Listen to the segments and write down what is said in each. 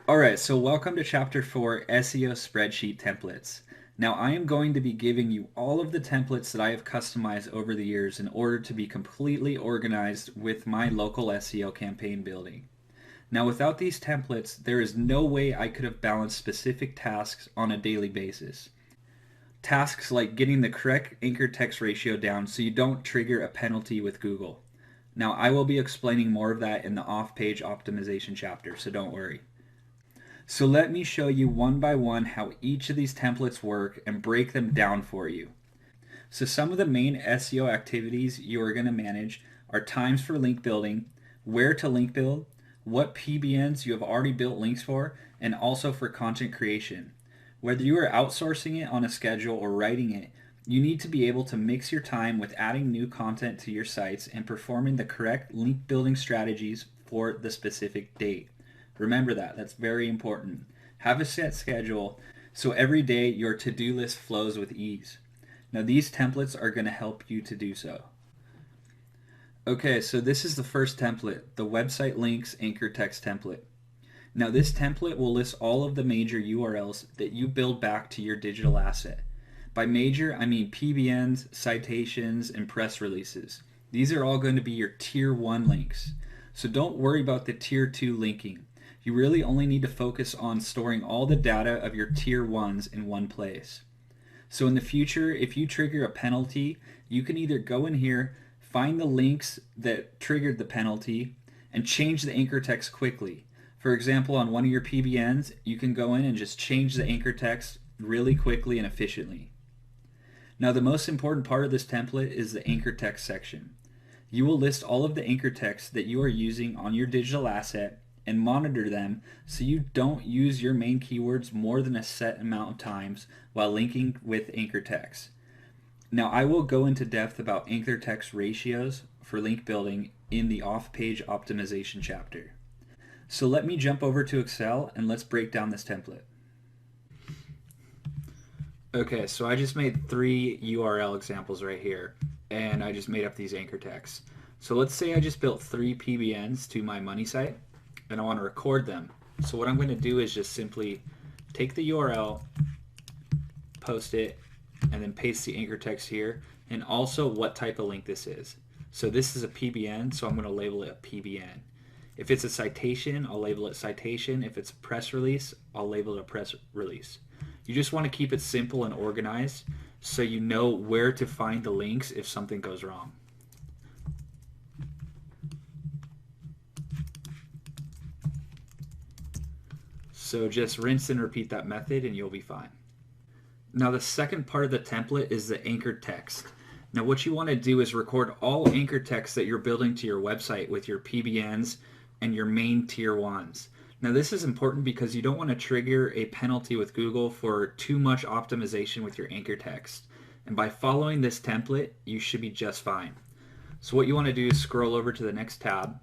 Alright, so welcome to Chapter 4, SEO Spreadsheet Templates. Now I am going to be giving you all of the templates that I have customized over the years in order to be completely organized with my local SEO campaign building. Now without these templates, there is no way I could have balanced specific tasks on a daily basis. Tasks like getting the correct anchor text ratio down so you don't trigger a penalty with Google. Now I will be explaining more of that in the off-page optimization chapter, so don't worry. So let me show you one by one how each of these templates work and break them down for you. So some of the main SEO activities you are going to manage are times for link building, where to link build, what PBNs you have already built links for, and also for content creation. Whether you are outsourcing it on a schedule or writing it, you need to be able to mix your time with adding new content to your sites and performing the correct link building strategies for the specific date. Remember that's very important. Have a set schedule so every day your to-do list flows with ease. Now these templates are going to help you to do so. Okay, so this is the first template, the website links anchor text template. Now this template will list all of the major URLs that you build back to your digital asset. By major, I mean PBNs, citations, and press releases. These are all going to be your tier 1 links. So don't worry about the tier 2 linking. You really only need to focus on storing all the data of your tier 1s in one place. So in the future, if you trigger a penalty, you can either go in here, find the links that triggered the penalty, and change the anchor text quickly. For example, on one of your PBNs, you can go in and just change the anchor text really quickly and efficiently. Now the most important part of this template is the anchor text section. You will list all of the anchor text that you are using on your digital asset and monitor them so you don't use your main keywords more than a set amount of times while linking with anchor text. Now I will go into depth about anchor text ratios for link building in the off-page optimization chapter. So let me jump over to Excel and let's break down this template. Okay, so I just made 3 URL examples right here and I just made up these anchor texts. So let's say I just built 3 PBNs to my money site and I want to record them. So what I'm going to do is just simply take the URL, post it, and then paste the anchor text here, and also what type of link this is. So this is a PBN, so I'm going to label it a PBN. If it's a citation, I'll label it citation. If it's a press release, I'll label it a press release. You just want to keep it simple and organized so you know where to find the links if something goes wrong. So just rinse and repeat that method and you'll be fine. Now the second part of the template is the anchor text. Now what you want to do is record all anchor text that you're building to your website with your PBNs and your main tier 1s. Now this is important because you don't want to trigger a penalty with Google for too much optimization with your anchor text. And by following this template, you should be just fine. So what you want to do is scroll over to the next tab.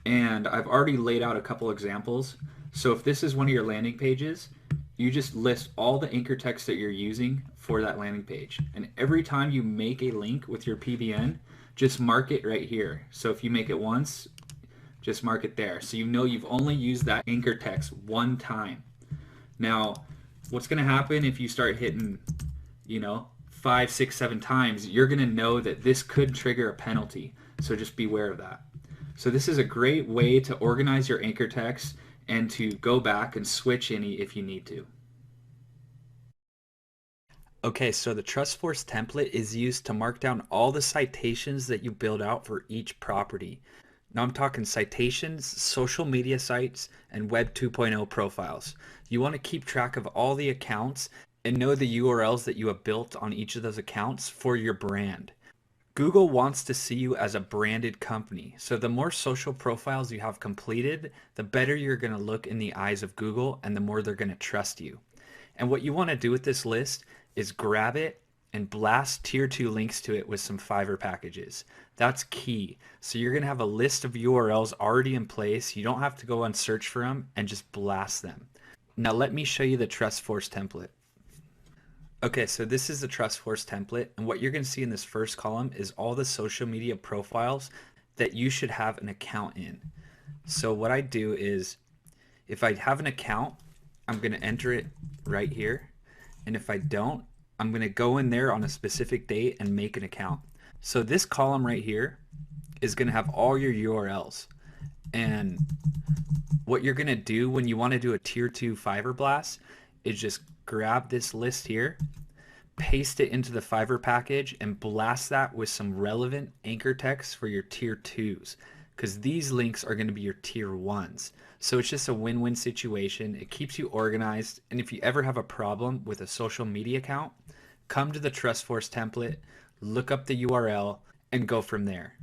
And I've already laid out a couple examples. So if this is one of your landing pages, you just list all the anchor text that you're using for that landing page. And every time you make a link with your PBN, just mark it right here. So if you make it once, just mark it there. So you know you've only used that anchor text one time. Now, what's going to happen if you start hitting, 5, 6, 7 times, you're going to know that this could trigger a penalty. So just beware of that. So this is a great way to organize your anchor text and to go back and switch any if you need to. Okay, so the TrustForce template is used to mark down all the citations that you build out for each property. Now I'm talking citations, social media sites, and Web 2.0 profiles. You want to keep track of all the accounts and know the URLs that you have built on each of those accounts for your brand. Google wants to see you as a branded company, so the more social profiles you have completed, the better you're going to look in the eyes of Google and the more they're going to trust you. And what you want to do with this list is grab it and blast tier 2 links to it with some Fiverr packages. That's key. So you're going to have a list of URLs already in place. You don't have to go and search for them and just blast them. Now let me show you the TrustForce template. Okay, so this is the TrustForce template, and what you're going to see in this first column is all the social media profiles that you should have an account in. So what I do is If I have an account, I'm going to enter it right here. And if I don't, I'm going to go in there on a specific date and make an account. So this column right here is going to have all your URLs. And what you're going to do when you want to do a tier 2 Fiverr blast is just grab this list here, paste it into the Fiverr package, and blast that with some relevant anchor text for your tier 2s, because these links are going to be your tier 1s. So it's just a win-win situation. It keeps you organized, and if you ever have a problem with a social media account, come to the TrustForce template, look up the URL, and go from there.